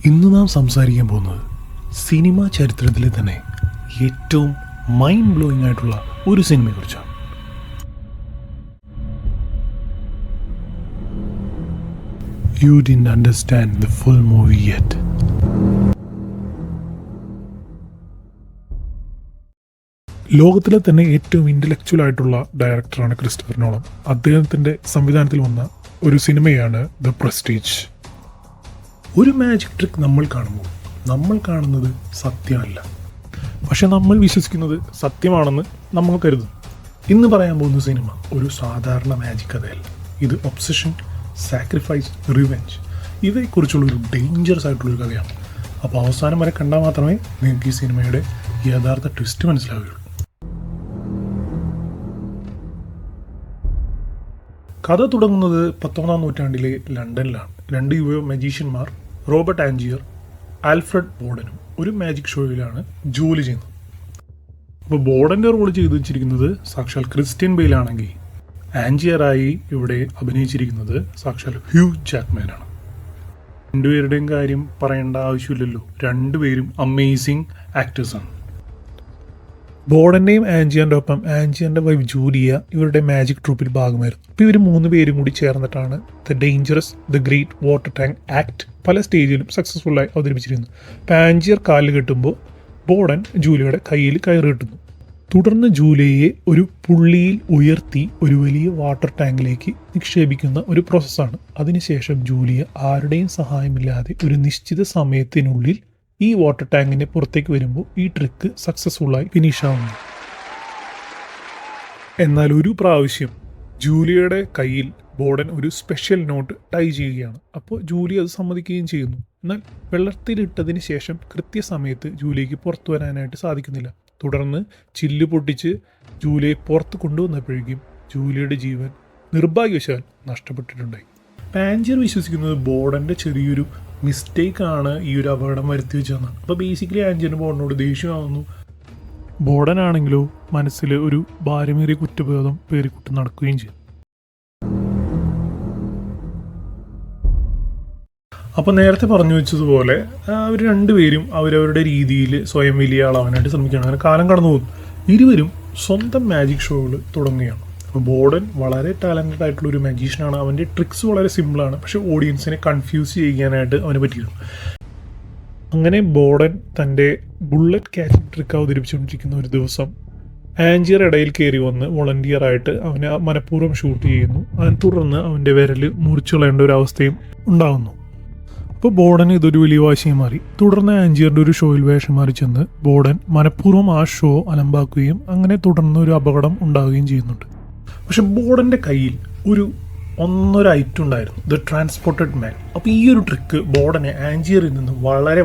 ഇന്ന് നാം സംസാരിക്കാൻ പോകുന്നത് സിനിമാ ചരിത്രത്തിലെ തന്നെ ഏറ്റവും മൈൻഡ് ബ്ലോയിങ് ആയിട്ടുള്ള ഒരു സിനിമയെക്കുറിച്ചാണ്. You didn't understand the full movie yet. ലോകത്തിലെ തന്നെ ഏറ്റവും ഇൻ്റലക്ച്വൽ ആയിട്ടുള്ള ഡയറക്ടറാണ് ക്രിസ്റ്റഫർ നോളൻ. അദ്ദേഹത്തിൻ്റെ സംവിധാനത്തിൽ വന്ന ഒരു സിനിമയാണ് ദ പ്രസ്റ്റീജ്. ഒരു മാജിക് ട്രിക്ക് നമ്മൾ കാണുമ്പോൾ നമ്മൾ കാണുന്നത് സത്യമല്ല, പക്ഷെ നമ്മൾ വിശ്വസിക്കുന്നത് സത്യമാണെന്ന് നമ്മൾ കരുതും. ഇന്ന് പറയാൻ പോകുന്ന സിനിമ ഒരു സാധാരണ മാജിക് കഥയല്ല. ഇത് ഒബ്സഷൻ, സാക്രിഫൈസ്, റിവെഞ്ച് ഇവയെക്കുറിച്ചുള്ളൊരു ഡേഞ്ചറസ് ആയിട്ടുള്ളൊരു കഥയാണ്. അപ്പോൾ അവസാനം വരെ കണ്ടാൽ മാത്രമേ നിങ്ങൾക്ക് ഈ സിനിമയുടെ യഥാർത്ഥ ട്വിസ്റ്റ് മനസ്സിലാവുകയുള്ളൂ. കഥ തുടങ്ങുന്നത് 19-ാം നൂറ്റാണ്ടിലെ ലണ്ടനിലാണ്. രണ്ട് യുവ മജീഷ്യന്മാർ റോബർട്ട് ആൻജിയർ, ആൽഫ്രഡ് ബോർഡനും ഒരു മാജിക് ഷോയിലാണ് ജോലി ചെയ്യുന്നത്. അപ്പോൾ ബോർഡൻ്റെ റോൾ ചെയ്തു വെച്ചിരിക്കുന്നത് സാക്ഷാൽ ക്രിസ്ത്യൻ ബെയിലാണെങ്കിൽ ആൻജിയറായി ഇവിടെ അഭിനയിച്ചിരിക്കുന്നത് സാക്ഷാൽ ഹ്യൂ ജാക്ക്മാനാണ്. രണ്ടുപേരുടെയും കാര്യം പറയേണ്ട ആവശ്യമില്ലല്ലോ, രണ്ടുപേരും അമേസിങ് ആക്ടേഴ്സാണ്. ബോർഡൻ്റെയും ആൻജിയറിൻ്റെ ഒപ്പം ആൻജിയറിൻ്റെ വൈഫ് ജൂലിയ ഇവരുടെ മാജിക് ട്രൂപ്പിൽ ഭാഗമായിരുന്നു. അപ്പോൾ ഇവർ 3 പേരും കൂടി ചേർന്നിട്ടാണ് the dangerous, the great water tank act പല സ്റ്റേജിലും സക്സസ്ഫുള്ളായി അവതരിപ്പിച്ചിരുന്നു. അപ്പോൾ ആൻജിയർ കാലിൽ കെട്ടുമ്പോൾ ബോർഡൻ ജൂലിയയുടെ കയ്യിൽ കയറ് കെട്ടുന്നു. തുടർന്ന് ജൂലിയയെ ഒരു പുള്ളിയിൽ ഉയർത്തി ഒരു വലിയ വാട്ടർ ടാങ്കിലേക്ക് നിക്ഷേപിക്കുന്ന ഒരു പ്രോസസ്സാണ്. അതിനുശേഷം ജൂലിയ ആരുടെയും സഹായമില്ലാതെ ഒരു നിശ്ചിത സമയത്തിനുള്ളിൽ ഈ വാട്ടർ ടാങ്കിൻ്റെ പുറത്തേക്ക് വരുമ്പോൾ ഈ ട്രിക്ക് സക്സസ്ഫുള്ളായി ഫിനിഷാവുന്നു. എന്നാൽ ഒരു പ്രാവശ്യം ജൂലിയയുടെ കയ്യിൽ ബോർഡൻ ഒരു സ്പെഷ്യൽ നോട്ട് ടൈ ചെയ്യുകയാണ്. അപ്പോൾ ജൂലിയ അത് സമ്മതിക്കുകയും ചെയ്യുന്നു. എന്നാൽ വെള്ളത്തിലിട്ടതിന് ശേഷം കൃത്യസമയത്ത് ജൂലിയയ്ക്ക് പുറത്തു വരാനായിട്ട് സാധിക്കുന്നില്ല. തുടർന്ന് ചില്ല് പൊട്ടിച്ച് ജൂലിയെ പുറത്ത് കൊണ്ടുവന്നപ്പോഴേക്കും ജൂലിയയുടെ ജീവൻ നിർഭാഗ്യവശാൽ നഷ്ടപ്പെട്ടിട്ടുണ്ടായി. ആൻജിയർ വിശ്വസിക്കുന്നത് ബോർഡൻ്റെ ചെറിയൊരു മിസ്റ്റേക്കാണ് ഈ ഒരു അപകടം വരുത്തി വെച്ചതെന്നാണ്. അപ്പോൾ ബേസിക്കലി ആൻജിയറിന് ബോർഡനോട് ദേഷ്യമാവുന്നു. ബോർഡനാണെങ്കിലോ മനസ്സിൽ ഒരു ഭാരമേറിയ കുറ്റബോധം പേറിക്കുട്ടി നടക്കുകയും ചെയ്യും. അപ്പോൾ നേരത്തെ പറഞ്ഞു വെച്ചതുപോലെ അവർ രണ്ടുപേരും അവരവരുടെ രീതിയിൽ സ്വയം വലിയ ആളാവാനായിട്ട് ശ്രമിക്കുകയാണ്. അങ്ങനെ കാലം കടന്നു പോകുന്നു. ഇരുവരും സ്വന്തം മാജിക് ഷോകൾ തുടങ്ങുകയാണ്. അപ്പോൾ ബോർഡൻ വളരെ ടാലൻറ്റഡ് ആയിട്ടുള്ള ഒരു മജീഷ്യനാണ്. അവൻ്റെ ട്രിക്സ് വളരെ സിമ്പിളാണ്, പക്ഷേ ഓഡിയൻസിനെ കൺഫ്യൂസ് ചെയ്യാനായിട്ട് അവന് പറ്റിയിരുന്നു. അങ്ങനെ ബോർഡൻ തൻ്റെ ബുള്ളറ്റ് ക്യാച്ചിങ് ട്രിക്ക് അവതരിപ്പിച്ചുകൊണ്ടിരിക്കുന്ന ഒരു ദിവസം ആൻജിയർ ഇടയിൽ കയറി വന്ന് വോളണ്ടിയറായിട്ട് അവനെ മനഃപൂർവ്വം ഷൂട്ട് ചെയ്യുന്നു. തുടർന്ന് അവൻ്റെ വിരൽ മുറിച്ചു കളയേണ്ട ഒരു അവസ്ഥയും ഉണ്ടാകുന്നു. അപ്പോൾ ബോർഡന് ഇതൊരു വലിയ വാശിയായി മാറി. തുടർന്ന് ആൻജിയറുടെ ഒരു ഷോയിൽ വേഷം മാറി ചെന്ന് ബോർഡൻ മനഃപൂർവ്വം ആ ഷോ അലമ്പാക്കുകയും അങ്ങനെ തുടർന്ന് ഒരു അപകടം ഉണ്ടാവുകയും ചെയ്യുന്നുണ്ട്. പക്ഷെ ബോർഡൻ്റെ കയ്യിൽ ഒരു ഐറ്റം ഉണ്ടായിരുന്നു, ദ ട്രാൻസ്പോർട്ടഡ് മാൻ. അപ്പോൾ ഈ ഒരു ട്രിക്ക് ബോർഡനെ ആൻജിയറിൽ നിന്ന്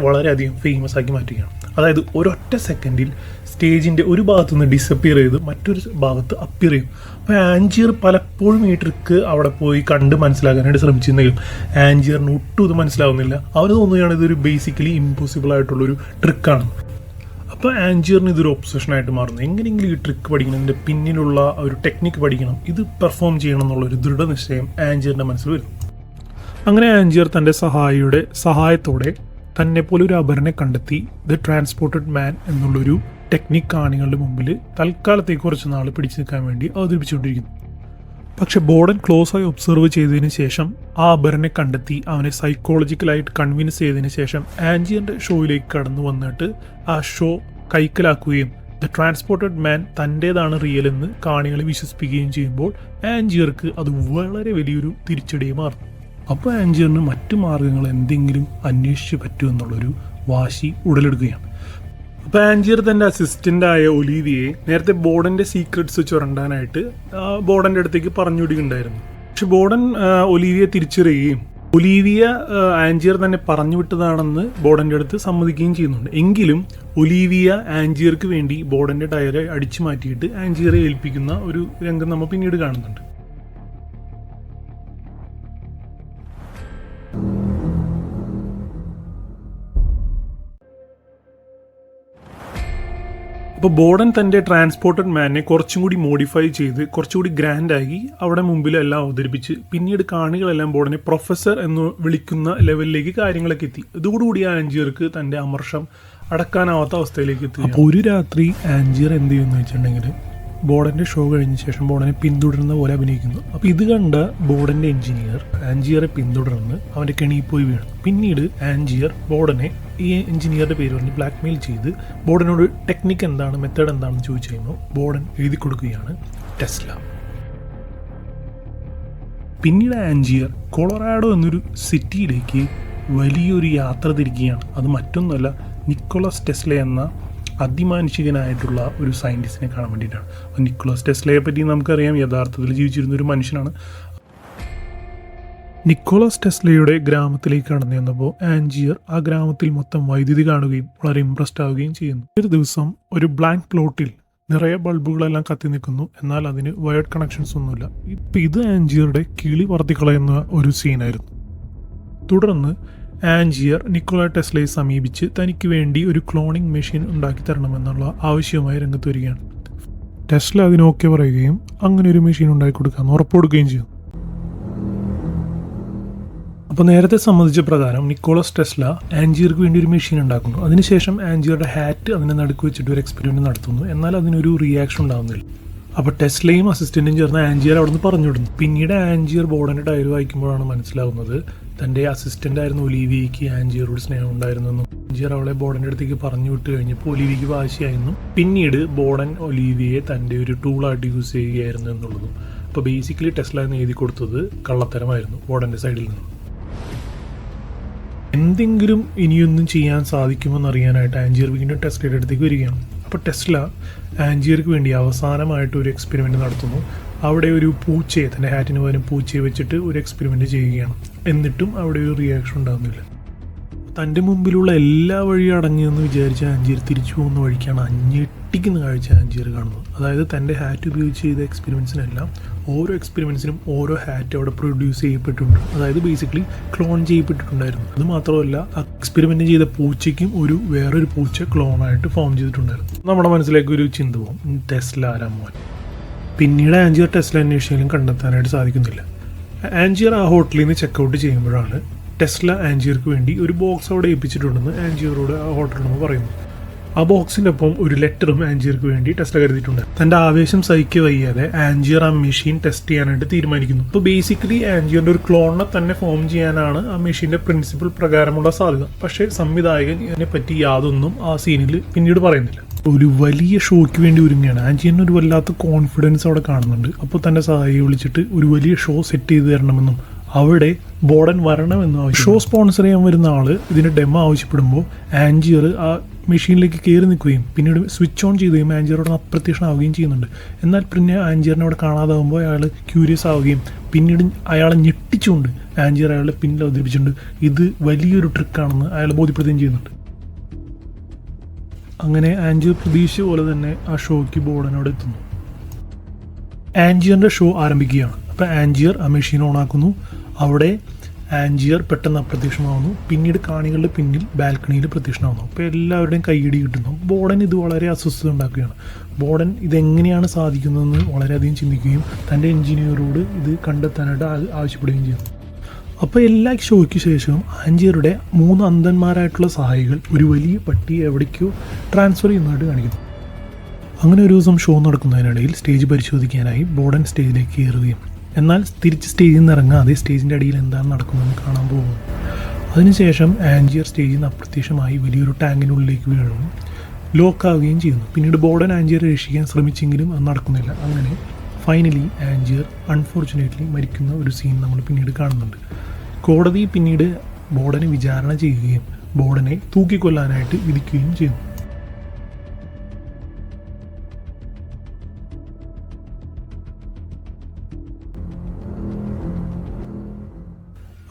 വളരെയധികം ഫേമസ് ആക്കി മാറ്റുകയാണ്. അതായത് ഒരൊറ്റ സെക്കൻഡിൽ സ്റ്റേജിൻ്റെ ഒരു ഭാഗത്തു നിന്ന് ഡിസപ്പിയർ ചെയ്ത് മറ്റൊരു ഭാഗത്ത് അപ്പിയർ ചെയ്യും. അപ്പോൾ ആൻജിയർ പലപ്പോഴും ഈ ട്രിക്ക് അവിടെ പോയി കണ്ട് മനസ്സിലാക്കാനായിട്ട് ശ്രമിച്ചിരുന്നെങ്കിലും ആൻജിയറിന് ഒട്ടും ഇത് മനസ്സിലാവുന്നില്ല. അവർ തോന്നുകയാണ് ഇതൊരു ബേസിക്കലി ഇമ്പോസിബിൾ ആയിട്ടുള്ളൊരു ട്രിക്കാണ്. അപ്പോൾ ആൻജിയറിന് ഇതൊരു ഒബ്സഷനായിട്ട് മാറുന്നു. എങ്ങനെയെങ്കിലും ഈ ട്രിക്ക് പഠിക്കണം, ഇതിൻ്റെ പിന്നിലുള്ള ഒരു ടെക്നിക്ക് പഠിക്കണം, ഇത് പെർഫോം ചെയ്യണം എന്നുള്ളൊരു ദൃഢനിശ്ചയം ആൻജിയറിൻ്റെ മനസ്സിൽ വരും. അങ്ങനെ ആൻജിയർ തൻ്റെ സഹായത്തോടെ തന്നെപ്പോലെ ഒരു അപരനെ കണ്ടെത്തി ദ ട്രാൻസ്പോർട്ടഡ് മാൻ എന്നുള്ളൊരു ടെക്നിക്ക് കാണികളുടെ മുമ്പിൽ തൽക്കാലത്തേക്ക് കുറച്ച് നാൾ പിടിച്ചു നിൽക്കാൻ വേണ്ടി അവതരിപ്പിച്ചുകൊണ്ടിരിക്കുന്നു. പക്ഷെ ബോർഡൻ ക്ലോസായി ഒബ്സർവ് ചെയ്തതിന് ശേഷം ആ അപരനെ കണ്ടെത്തി അവനെ സൈക്കോളജിക്കലായിട്ട് കൺവിൻസ് ചെയ്തതിന് ശേഷം ആൻജിയറിൻ്റെ ഷോയിലേക്ക് കടന്നു വന്നിട്ട് ആ ഷോ കൈക്കലാക്കുകയും ദ ട്രാൻസ്പോർട്ടഡ് മാൻ തൻ്റേതാണ് റിയൽ എന്ന് കാണികളെ വിശ്വസിപ്പിക്കുകയും ചെയ്യുമ്പോൾ ആൻജിയർക്ക് അത് വളരെ വലിയൊരു തിരിച്ചടിയായി മാറും. അപ്പോൾ ആൻജിയറിന് മറ്റു മാർഗങ്ങൾ എന്തെങ്കിലും അന്വേഷിച്ച് പറ്റുമെന്നുള്ളൊരു വാശി ഉടലെടുക്കുകയാണ്. അപ്പോൾ ആൻജിയർ തൻ്റെ അസിസ്റ്റൻ്റായ ഒലീവിയെ നേരത്തെ ബോർഡൻ്റെ സീക്രട്സ് ചുരണ്ടാനായിട്ട് ബോർഡൻ്റെ അടുത്തേക്ക് പറഞ്ഞു വിടുകയുണ്ടായിരുന്നു. പക്ഷെ ബോർഡൻ ഒലീവിയെ തിരിച്ചറിയുകയും ഒലീവിയ ആൻജിയർ തന്നെ പറഞ്ഞു വിട്ടതാണെന്ന് ബോർഡൻ്റെ അടുത്ത് സമ്മതിക്കുകയും ചെയ്യുന്നുണ്ട്. എങ്കിലും ഒലീവിയ ആൻജിയർക്ക് വേണ്ടി ബോർഡൻ്റെ ഡയറി അടിച്ചു മാറ്റിയിട്ട് ആൻജിയറെ ഏൽപ്പിക്കുന്ന ഒരു രംഗം നമ്മൾ പിന്നീട് കാണുന്നുണ്ട്. അപ്പോൾ ബോർഡൻ തൻ്റെ ട്രാൻസ്പോർട്ടഡ് മാനെ കുറച്ചും കൂടി മോഡിഫൈ ചെയ്ത് കുറച്ചുകൂടി ഗ്രാൻഡാക്കി അവിടെ മുമ്പിലെല്ലാം അവതരിപ്പിച്ച് പിന്നീട് കാണികളെല്ലാം ബോർഡനെ പ്രൊഫസർ എന്ന് വിളിക്കുന്ന ലെവലിലേക്ക് കാര്യങ്ങളൊക്കെ എത്തി. ഇതോടുകൂടി ആൻജിയർക്ക് തൻ്റെ അമർഷം അടക്കാനാവാത്ത അവസ്ഥയിലേക്ക് എത്തി. അപ്പോൾ ഒരു രാത്രി ആൻജിയർ എന്ത് ചെയ്യുമെന്ന് വെച്ചിട്ടുണ്ടെങ്കിൽ ബോർഡൻ്റെ ഷോ കഴിഞ്ഞ ശേഷം ബോർഡനെ പിന്തുടരുന്ന പോലെ അഭിനയിക്കുന്നു. അപ്പോൾ ഇത് കണ്ട ബോർഡൻ്റെ എഞ്ചിനീയർ ആൻജിയറെ പിന്തുടർന്ന് അവൻ്റെ കെണിയിൽ പോയി വീണു. പിന്നീട് ആൻജിയർ ബോർഡനെ ഈ എഞ്ചിനീയറുടെ പേര് പറഞ്ഞ് ബ്ലാക്ക് മെയിൽ ചെയ്ത് ബോർഡനോട് ടെക്നിക്ക് എന്താണ്, മെത്തേഡ് എന്താണെന്ന് ചോദിച്ചു കഴിയുമ്പോൾ ബോർഡൻ എഴുതി കൊടുക്കുകയാണ് ടെസ്ല. പിന്നീട് ആൻജിയർ കൊളറാഡോ എന്നൊരു സിറ്റിയിലേക്ക് വലിയൊരു യാത്ര തിരിക്കുകയാണ്. അത് മറ്റൊന്നുമല്ല, നിക്കോളാസ് ടെസ്ല എന്ന അതിമാനുഷികനായിട്ടുള്ള ഒരു സയൻറ്റിസ്റ്റിനെ കാണാൻ വേണ്ടിയിട്ടാണ്. അപ്പോൾ നിക്കോളാസ് ടെസ്ലയെ പറ്റി നമുക്കറിയാം, യഥാർത്ഥത്തിൽ ജീവിച്ചിരുന്ന ഒരു മനുഷ്യനാണ്. നിക്കോളാസ് ടെസ്ലയുടെ ഗ്രാമത്തിലേക്ക് കടന്നു ചെന്നപ്പോൾ ആൻജിയർ ആ ഗ്രാമത്തിൽ മൊത്തം വൈദ്യുതി കാണുകയും വളരെ ഇംപ്രസ്ഡ് ആവുകയും ചെയ്യുന്നു. ഒരു ദിവസം ഒരു ബ്ലാങ്ക് പ്ലോട്ടിൽ നിറയെ ബൾബുകളെല്ലാം കത്തി നിൽക്കുന്നു, എന്നാൽ അതിന് വയർഡ് കണക്ഷൻസ് ഒന്നുമില്ല. ഇപ്പം ഇത് ആൻജിയറുടെ കിളി പറത്തിക്കളയുന്ന ഒരു സീനായിരുന്നു. തുടർന്ന് ആൻജിയർ നിക്കോള ടെസ്ലയെ സമീപിച്ച് തനിക്ക് വേണ്ടി ഒരു ക്ലോണിംഗ് മെഷീൻ ഉണ്ടാക്കി തരണമെന്നുള്ള ആവശ്യവുമായി രംഗത്ത് വരികയാണ്. ടെസ്ല അതിനൊക്കെ പറയുകയും അങ്ങനെ ഒരു മെഷീൻ ഉണ്ടാക്കി കൊടുക്കാമെന്ന് ഉറപ്പ് കൊടുക്കുകയും ചെയ്തു. അപ്പോൾ നേരത്തെ സംബന്ധിച്ച പ്രകാരം നിക്കോളാസ് ടെസ്ല ആൻജിയർക്ക് വേണ്ടി ഒരു മെഷീൻ ഉണ്ടാക്കുന്നു. അതിനുശേഷം ആൻജിയറുടെ ഹാറ്റ് അതിനെ നടുക്ക് വെച്ചിട്ട് ഒരു എക്സ്പെരിമെൻറ്റ് നടത്തുന്നു. എന്നാൽ അതിനൊരു റിയാക്ഷൻ ഉണ്ടാകുന്നില്ല. അപ്പോൾ ടെസ്ലയും അസിസ്റ്റൻറ്റും ചേർന്ന് ആൻജിയർ അവിടെ നിന്ന് പറഞ്ഞു വിടുന്നു. പിന്നീട് ആൻജിയർ ബോർഡൻ്റെ ഡയറി വായിക്കുമ്പോഴാണ് മനസ്സിലാവുന്നത് തൻ്റെ അസിസ്റ്റൻ്റ് ആയിരുന്ന ഒലീവിയയ്ക്ക് ആൻജിയറോട് സ്നേഹം ഉണ്ടായിരുന്നെന്നും ആൻജിയർ അവളെ ബോർഡൻ്റെ അടുത്തേക്ക് പറഞ്ഞു വിട്ട് കഴിഞ്ഞപ്പോൾ ഒലീവിയയ്ക്ക് വാശിയായിരുന്നു. പിന്നീട് ബോർഡൻ ഒലീവിയയെ തൻ്റെ ഒരു ടൂളായിട്ട് യൂസ് ചെയ്യുകയായിരുന്നു എന്നുള്ളതും. അപ്പോൾ ബേസിക്കലി ടെസ്ല എന്ന് എഴുതി കൊടുത്തത് കള്ളത്തരമായിരുന്നു ബോർഡൻ്റെ സൈഡിൽ നിന്ന്. എന്തെങ്കിലും ഇനിയൊന്നും ചെയ്യാൻ സാധിക്കുമെന്നറിയാനായിട്ട് ആൻജിയർ വീണ്ടും ടെസ്ലയുടെ അടുത്തേക്ക് വരികയാണ്. അപ്പോൾ ടെസ്ല ആൻജിയർക്ക് വേണ്ടി അവസാനമായിട്ട് ഒരു എക്സ്പെരിമെൻറ്റ് നടത്തുന്നു. അവിടെ ഒരു പൂച്ചയെ, തൻ്റെ ഹാറ്റിന് പകരം പൂച്ചയെ വെച്ചിട്ട് ഒരു എക്സ്പെരിമെൻറ്റ് ചെയ്യുകയാണ്. എന്നിട്ടും അവിടെ ഒരു റിയാക്ഷൻ ഉണ്ടാകുന്നില്ല. തൻ്റെ മുമ്പിലുള്ള എല്ലാ വഴിയും അടഞ്ഞെന്ന് വിചാരിച്ച ആൻജിയർ തിരിച്ചു പോകുന്ന വഴിക്കാണ് ഞെട്ടിക്കുന്ന കാഴ്ച ആൻജിയർ കാണുന്നത്. അതായത് തൻ്റെ ഹാറ്റ് ഉപയോഗിച്ച് ചെയ്ത എക്സ്പെരിമെൻറ്റ്സിനെല്ലാം ഓരോ എക്സ്പെരിമെൻറ്റ്സിനും ഓരോ ഹാറ്റ് അവിടെ പ്രൊഡ്യൂസ് ചെയ്യപ്പെട്ടിട്ടുണ്ട്. അതായത് ബേസിക്കലി ക്ലോൺ ചെയ്യപ്പെട്ടിട്ടുണ്ടായിരുന്നു. അത് മാത്രമല്ല, ആ എക്സ്പെരിമെൻറ്റ് ചെയ്ത പൂച്ചയ്ക്കും വേറൊരു പൂച്ച ക്ലോണായിട്ട് ഫോം ചെയ്തിട്ടുണ്ടായിരുന്നു. നമ്മുടെ മനസ്സിലേക്ക് ഒരു ചിന്ത പോകും, ടെസ്ല ആരാമോൻ. പിന്നീട് ആൻജിയർ ടെസ്ല അന്വേഷിച്ചാലും കണ്ടെത്താനായിട്ട് സാധിക്കുന്നില്ല. ആൻജിയർ ആ ഹോട്ടലിൽ നിന്ന് ചെക്കൗട്ട് ചെയ്യുമ്പോഴാണ് ടെസ്ല ആൻജിയർക്ക് വേണ്ടി ഒരു ബോക്സ് അവിടെ ഏൽപ്പിച്ചിട്ടുണ്ടെന്ന് ആൻജിയറോട് ആ ഹോട്ടലിൽ പറയുന്നു. ആ ബോക്സിൻ്റെ ഒപ്പം ഒരു ലെറ്ററും ആൻജിയർക്ക് വേണ്ടി ടെസ്ല കരുതിയിട്ടുണ്ട്. തൻ്റെ ആവേശം സഹിക്കുക വയ്യാതെ ആൻജിയർ ആ മെഷീൻ ടെസ്റ്റ് ചെയ്യാനായിട്ട് തീരുമാനിക്കുന്നു. അപ്പോൾ ബേസിക്കലി ആൻജിയറിൻ്റെ ഒരു ക്ലോണിനെ തന്നെ ഫോം ചെയ്യാനാണ് ആ മെഷീൻ്റെ പ്രിൻസിപ്പിൾ പ്രകാരമുള്ള സാധ്യത. പക്ഷേ സംവിധായകൻ ഇതിനെ പറ്റി യാതൊന്നും ആ സീനിൽ പിന്നീട് പറയുന്നില്ല. ഒരു വലിയ ഷോയ്ക്ക് വേണ്ടി ഒരുങ്ങുകയാണ്. ആൻജിയറിന് ഒരു വല്ലാത്ത കോൺഫിഡൻസ് അവിടെ കാണുന്നുണ്ട്. അപ്പോൾ തൻ്റെ സഹായിയെ വിളിച്ചിട്ട് ഒരു വലിയ ഷോ സെറ്റ് ചെയ്ത് തരണമെന്നും അവിടെ ബോർഡൻ വരണമെന്നും ഷോ സ്പോൺസർ ചെയ്യാൻ വരുന്ന ആൾ ഇതിൻ്റെ ഡെമോ ആവശ്യപ്പെടുമ്പോൾ ആൻജിയർ ആ മെഷീനിലേക്ക് കയറി നിൽക്കുകയും പിന്നീട് സ്വിച്ച് ഓൺ ചെയ്യുകയും ആൻജിയറോട് അപ്രത്യക്ഷനാവുകയും ചെയ്യുന്നുണ്ട്. എന്നാൽ പിന്നെ ആൻജിയറിനെ അവിടെ കാണാതാവുമ്പോൾ അയാൾ ക്യൂരിയസ് ആവുകയും പിന്നീട് അയാളെ ഞെട്ടിച്ചുകൊണ്ട് ആൻജിയർ അയാളെ പിന്നിൽ അവതരിപ്പിച്ചിട്ടുണ്ട്. ഇത് വലിയൊരു ട്രിക്കാണെന്ന് അയാൾ ബോധ്യപ്പെടുത്തുകയും ചെയ്യുന്നുണ്ട്. അങ്ങനെ ആൻജിയർ പ്രതീക്ഷിച്ച പോലെ തന്നെ ആ ഷോയ്ക്ക് ബോർഡനോട് എത്തുന്നു. ആൻജിയറിൻ്റെ ഷോ ആരംഭിക്കുകയാണ്. അപ്പോൾ ആൻജിയർ ആ മെഷീൻ ഓണാക്കുന്നു. അവിടെ ആൻജിയർ പെട്ടെന്ന് അപ്രത്യക്ഷമാവുന്നു. പിന്നീട് കാണികളുടെ പിന്നിൽ ബാൽക്കണിയിൽ പ്രത്യക്ഷമാവുന്നു. അപ്പോൾ എല്ലാവരുടെയും കൈയടി കിട്ടുന്നു. ബോർഡൻ ഇത് വളരെ അസ്വസ്ഥത ഉണ്ടാക്കുകയാണ്. ബോർഡൻ ഇതെങ്ങനെയാണ് സാധിക്കുന്നതെന്ന് വളരെയധികം ചിന്തിക്കുകയും തൻ്റെ എഞ്ചിനീയറോട് ഇത് കണ്ടെത്താനായിട്ട് ആവശ്യപ്പെടുകയും ചെയ്യുന്നു. അപ്പോൾ എല്ലാ ഷോയ്ക്ക് ശേഷവും ആൻജിയറുടെ 3 അന്ധന്മാരായിട്ടുള്ള സഹായികൾ ഒരു വലിയ പട്ടിയെ എവിടേക്കോ ട്രാൻസ്ഫർ ചെയ്യുന്നതായിട്ട് കാണിക്കുന്നു. അങ്ങനെ ഒരു ദിവസം ഷോ നടക്കുന്നതിനിടയിൽ സ്റ്റേജ് പരിശോധിക്കാനായി ബോർഡൻ സ്റ്റേജിലേക്ക് കയറുകയും എന്നാൽ തിരിച്ച് സ്റ്റേജിൽ നിന്ന് ഇറങ്ങാതെ സ്റ്റേജിൻ്റെ അടിയിൽ എന്താണ് നടക്കുന്നതെന്ന് കാണാൻ പോകുന്നു. അതിനുശേഷം ആൻജിയർ സ്റ്റേജിൽ നിന്ന് അപ്രത്യക്ഷമായി വലിയൊരു ടാങ്കിനുള്ളിലേക്ക് വീഴുന്നു, ലോക്കാവുകയും ചെയ്യുന്നു. പിന്നീട് ബോർഡൻ ആൻജിയറെ രക്ഷിക്കാൻ ശ്രമിച്ചെങ്കിലും അത് നടക്കുന്നില്ല. അങ്ങനെ ഫൈനലി ആൻജിയർ അൺഫോർച്ചുനേറ്റ്ലി മരിക്കുന്ന ഒരു സീൻ നമ്മൾ പിന്നീട് കാണുന്നുണ്ട്. കോടതി പിന്നീട് ബോർഡനെ വിചാരണ ചെയ്യുകയും ബോർഡനെ തൂക്കിക്കൊല്ലാനായിട്ട് വിധിക്കുകയും ചെയ്യുന്നു.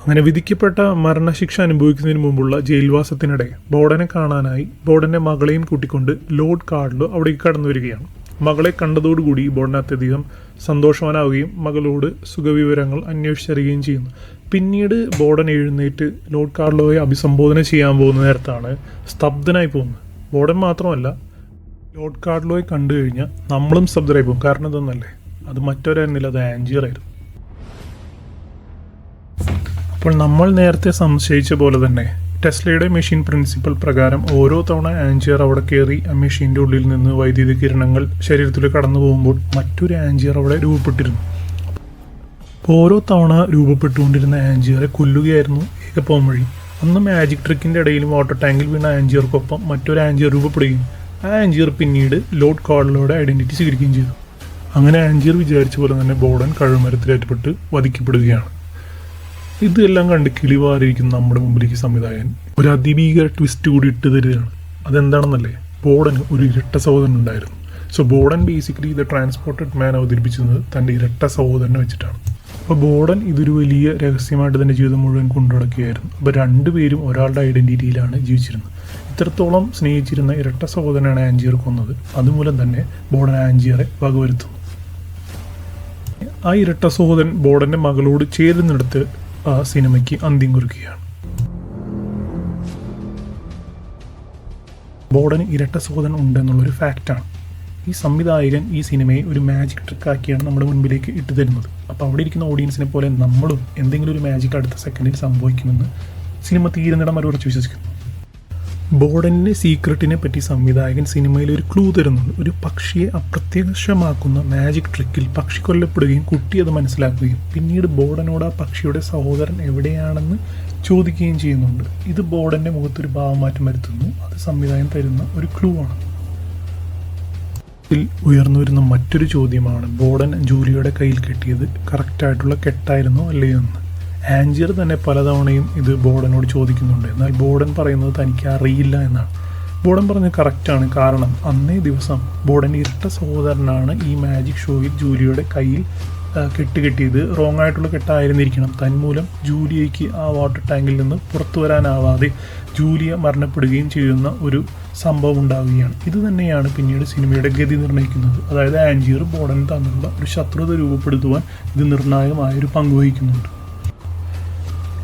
അങ്ങനെ വിധിക്കപ്പെട്ട മരണശിക്ഷ അനുഭവിക്കുന്നതിന് മുമ്പുള്ള ജയിൽവാസത്തിനിടെ ബോർഡനെ കാണാനായി ബോർഡൻ്റെ മകളെയും കൂട്ടിക്കൊണ്ട് ലോർഡ് കാർലോ അവിടേക്ക് കടന്നു വരികയാണ്. മകളെ കണ്ടതോടുകൂടി ബോർഡൻ അത്യധികം സന്തോഷവാനാവുകയും മകളോട് സുഖവിവരങ്ങൾ അന്വേഷിച്ചറിയുകയും ചെയ്യുന്നു. പിന്നീട് ബോർഡൻ എഴുന്നേറ്റ് ലോർഡ് കാർലോയെ അഭിസംബോധന ചെയ്യാൻ പോകുന്ന നേരത്താണ് സ്തബ്ധനായി പോകുന്നത്. ബോർഡൻ മാത്രമല്ല, ലോർഡ് കാർലോയെ കണ്ടു കഴിഞ്ഞാൽ നമ്മളും സ്തബ്ധരായി പോകും. കാരണം ഇതൊന്നല്ലേ, അത് മറ്റൊരായിരുന്നില്ല, അത് ആൻജിയർ ആയിരുന്നു. അപ്പോൾ നമ്മൾ നേരത്തെ സംശയിച്ച പോലെ തന്നെ ടെസ്ലയുടെ മെഷീൻ പ്രിൻസിപ്പൽ പ്രകാരം ഓരോ തവണ ആൻജിയർ അവിടെ കയറി ആ മെഷീൻ്റെ ഉള്ളിൽ നിന്ന് വൈദ്യുതി കിരണങ്ങൾ ശരീരത്തിൽ കടന്നു പോകുമ്പോൾ മറ്റൊരു ആൻജിയർ അവിടെ രൂപപ്പെട്ടിരുന്നു. ഓരോ തവണ രൂപപ്പെട്ടുകൊണ്ടിരുന്ന ആൻജിയറെ കൊല്ലുകയായിരുന്നു ഏക പോംവഴി. അന്ന് മാജിക് ട്രിക്കിൻ്റെ ഇടയിലും വാട്ടർ ടാങ്കിൽ വീണ ആൻജിയർക്കൊപ്പം മറ്റൊരു ആൻജിയർ രൂപപ്പെടുകയും ആ ആൻജിയർ പിന്നീട് ലോർഡ് കാർലോയുടെ ഐഡൻറ്റിറ്റി സ്വീകരിക്കുകയും ചെയ്തു. അങ്ങനെ ആൻജിയർ വിചാരിച്ച പോലെ തന്നെ ബോർഡൻ കഴുമരത്തിലേറ്റപ്പെട്ട് വധിക്കപ്പെടുകയാണ്. ഇതെല്ലാം കണ്ട് കിളിവാറിയിരിക്കുന്ന നമ്മുടെ മുമ്പിലേക്ക് സംവിധായകൻ ഒരു അതിഭീകര ട്വിസ്റ്റ് കൂടി ഇട്ട് തരികയാണ്. അതെന്താണെന്നല്ലേ, ബോർഡന് ഒരു ഇരട്ട സഹോദരൻ ഉണ്ടായിരുന്നു. So Borden basically the transported man അവതരിപ്പിച്ചത് തൻ്റെ ഇരട്ട സഹോദരനെ വെച്ചിട്ടാണ്. അപ്പോൾ ബോർഡൻ ഇതൊരു വലിയ രഹസ്യമായിട്ട് തൻ്റെ ജീവിതം മുഴുവൻ കൊണ്ടുനടക്കുകയായിരുന്നു. അപ്പോൾ രണ്ടുപേരും ഒരാളുടെ ഐഡൻറ്റിറ്റിയിലാണ് ജീവിച്ചിരുന്നത്. ഇത്രത്തോളം സ്നേഹിച്ചിരുന്ന ഇരട്ട സഹോദരനാണ് ആൻജിയർ കൊന്നത്. അതുമൂലം തന്നെ ബോർഡൻ ആൻജിയറെ വകവരുത്തുന്നു. ആ ഇരട്ട സഹോദരൻ ബോർഡൻ്റെ മകളോട് ചേരുന്നിടത്ത് ആ സിനിമയ്ക്ക് അന്ത്യം കുറിക്കുകയാണ്. ബോർഡന് ഇരട്ട സഹോദരൻ ഉണ്ടെന്നുള്ളൊരു ഫാക്റ്റാണ്. ഈ സംവിധായകൻ ഈ സിനിമയെ ഒരു മാജിക് ട്രിക്കാക്കിയാണ് നമ്മുടെ മുൻപിലേക്ക് ഇട്ടു തരുന്നത്. അപ്പോൾ അവിടെ ഇരിക്കുന്ന ഓഡിയൻസിനെ പോലെ നമ്മളും എന്തെങ്കിലും ഒരു മാജിക് അടുത്ത സെക്കൻഡിൽ സംഭവിക്കുമെന്ന് സിനിമ തീരുന്നിടം വരെ ഉറച്ചു വിശ്വസിക്കുന്നു. ബോർഡൻ്റെ സീക്രട്ടിനെ പറ്റി സംവിധായകൻ സിനിമയിൽ ഒരു ക്ലൂ തരുന്നുണ്ട്. ഒരു പക്ഷിയെ അപ്രത്യക്ഷമാക്കുന്ന മാജിക് ട്രിക്കിൽ പക്ഷി കൊല്ലപ്പെടുകയും കുട്ടി അത് മനസ്സിലാക്കുകയും പിന്നീട് ബോർഡനോട് ആ പക്ഷിയുടെ സഹോദരൻ എവിടെയാണെന്ന് ചോദിക്കുകയും ചെയ്യുന്നുണ്ട്. ഇത് ബോർഡൻ്റെ മുഖത്തൊരു ഭാവമാറ്റം വരുത്തുന്നു. അത് സംവിധായകൻ തരുന്ന ഒരു ക്ലൂ ആണ്. ഇതിൽ ഉയർന്നു വരുന്ന മറ്റൊരു ചോദ്യമാണ്, ബോർഡൻ ജൂലിയുടെ കയ്യിൽ കെട്ടിയത് കറക്റ്റായിട്ടുള്ള കെട്ടായിരുന്നോ അല്ലയോ എന്ന്. ആൻജിയർ തന്നെ പലതവണയും ഇത് ബോർഡനോട് ചോദിക്കുന്നുണ്ട്. എന്നാൽ ബോർഡൻ പറയുന്നത് തനിക്ക് അറിയില്ല എന്നാണ്. ബോർഡൻ പറഞ്ഞത് കറക്റ്റാണ്. കാരണം അന്നേ ദിവസം ബോർഡൻ്റെ ഇരട്ട സഹോദരനാണ് ഈ മാജിക് ഷോയിൽ ജൂലിയുടെ കയ്യിൽ കെട്ടിയത്. റോങ് ആയിട്ടുള്ള കെട്ടായിരുന്നിരിക്കണം. തന്മൂലം ജൂലിയയ്ക്ക് ആ വാട്ടർ ടാങ്കിൽ നിന്ന് പുറത്തു വരാനാവാതെ ജൂലിയ മരണപ്പെടുകയും ചെയ്യുന്ന ഒരു സംഭവം ഉണ്ടാവുകയാണ്. ഇത് തന്നെയാണ് പിന്നീട് സിനിമയുടെ ഗതി നിർണ്ണയിക്കുന്നത്. അതായത് ആൻജിയർ ബോർഡൻ തമ്മിലുള്ള ഒരു ശത്രുത രൂപപ്പെടുത്തുവാൻ ഇത് നിർണായകമായൊരു പങ്കുവഹിക്കുന്നുണ്ട്.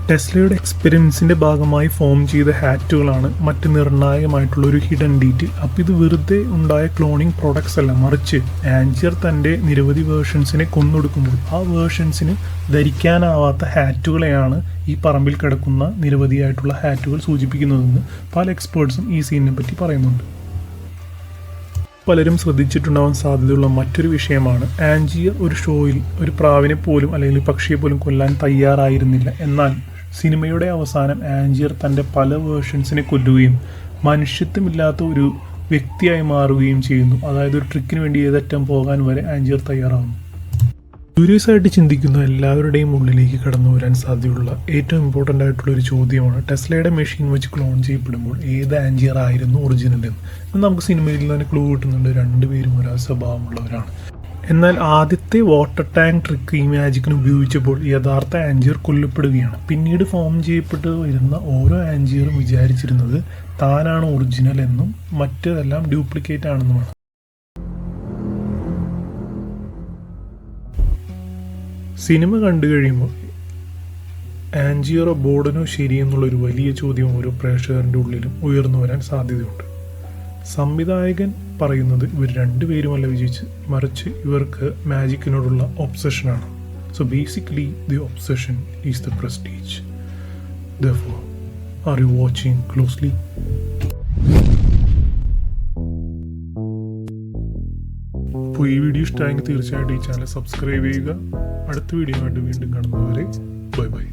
ടെസ്ലയുടെ എക്സ്പെരിമെൻസിൻ്റെ ഭാഗമായി ഫോം ചെയ്ത ഹാറ്റുകളാണ് മറ്റ് നിർണായകമായിട്ടുള്ള ഒരു ഹിഡൻ ഡീറ്റെയിൽ. അപ്പോൾ ഇത് വെറുതെ ഉണ്ടായ ക്ലോണിങ് പ്രോഡക്ട്സ് അല്ല, മറിച്ച് ആൻജിയർ തൻ്റെ നിരവധി വേർഷൻസിനെ കൊന്നൊടുക്കുമ്പോൾ ആ വേർഷൻസിന് ധരിക്കാനാവാത്ത ഹാറ്റുകളെയാണ് ഈ പറമ്പിൽ കിടക്കുന്ന നിരവധിയായിട്ടുള്ള ഹാറ്റുകൾ സൂചിപ്പിക്കുന്നതെന്ന് പല എക്സ്പേർട്സും ഈ സീനിനെ പറ്റി പറയുന്നുണ്ട്. പലരും ശ്രദ്ധിച്ചിട്ടുണ്ടാവാൻ സാധ്യതയുള്ള മറ്റൊരു വിഷയമാണ്, ആൻജിയർ ഒരു ഷോയിൽ ഒരു പ്രാവിനെ പോലും അല്ലെങ്കിൽ പക്ഷിയെ പോലും കൊല്ലാൻ തയ്യാറായിരുന്നില്ല. എന്നാൽ സിനിമയുടെ അവസാനം ആൻജിയർ തൻ്റെ പല വേർഷൻസിനെ കൊല്ലുകയും മനുഷ്യത്വമില്ലാത്ത ഒരു വ്യക്തിയായി മാറുകയും ചെയ്യുന്നു. അതായത് ഒരു ട്രിക്കിന് വേണ്ടി ഏതറ്റം പോകാൻ വരെ ആൻജിയർ തയ്യാറാവുന്നു. ക്യൂരിയസ് ആയിട്ട് ചിന്തിക്കുന്ന എല്ലാവരുടെയും ഉള്ളിലേക്ക് കടന്നു വരാൻ സാധ്യതയുള്ള ഏറ്റവും ഇമ്പോർട്ടൻ്റ് ആയിട്ടുള്ള ഒരു ചോദ്യമാണ്, ടെസ്ലയുടെ മെഷീൻ വെച്ച് ക്ലോൺ ചെയ്യപ്പെടുമ്പോൾ ഏത് ആൻജിയർ ആയിരുന്നു ഒറിജിനൽ എന്ന്. നമുക്ക് സിനിമയിൽ തന്നെ ക്ലൂ കിട്ടുന്നുണ്ട്, രണ്ടുപേരും ഒരേ സ്വഭാവമുള്ളവരാണ്. എന്നാൽ ആദ്യത്തെ വാട്ടർ ടാങ്ക് ട്രിക്ക് ഈ മാജിക്കിന് ഉപയോഗിച്ചപ്പോൾ യഥാർത്ഥ ആൻജിയർ കൊല്ലപ്പെടുകയാണ്. പിന്നീട് ഫോം ചെയ്യപ്പെട്ട് വരുന്ന ഓരോ ആൻജിയറും വിചാരിച്ചിരുന്നത് താനാണ് ഒറിജിനൽ എന്നും മറ്റതെല്ലാം ഡ്യൂപ്ലിക്കേറ്റ് ആണെന്നുമാണ്. സിനിമ കണ്ടു കഴിയുമ്പോൾ ആൻജിയറോ ബോർഡനോ ശരിയെന്നുള്ളൊരു വലിയ ചോദ്യം ഓരോ പ്രേക്ഷകരുടെ ഉള്ളിലും ഉയർന്നു വരാൻ സാധ്യതയുണ്ട്. സംവിധായകൻ പറയുന്നത് ഇവർ രണ്ടുപേരുമല്ല വിജയിച്ച്, മറിച്ച് ഇവർക്ക് മാജിക്കിനോടുള്ള ഒബ്സഷനാണ്. So basically the obsession is the prestige. Therefore, are you watching closely? അപ്പോൾ ഈ വീഡിയോ ഇഷ്ടമായെങ്കിൽ തീർച്ചയായിട്ടും ഈ ചാനൽ സബ്സ്ക്രൈബ് ചെയ്യുക. അടുത്ത വീഡിയോ ആയിട്ട് വീണ്ടും കാണുന്നവരെ ബൈ ബൈ.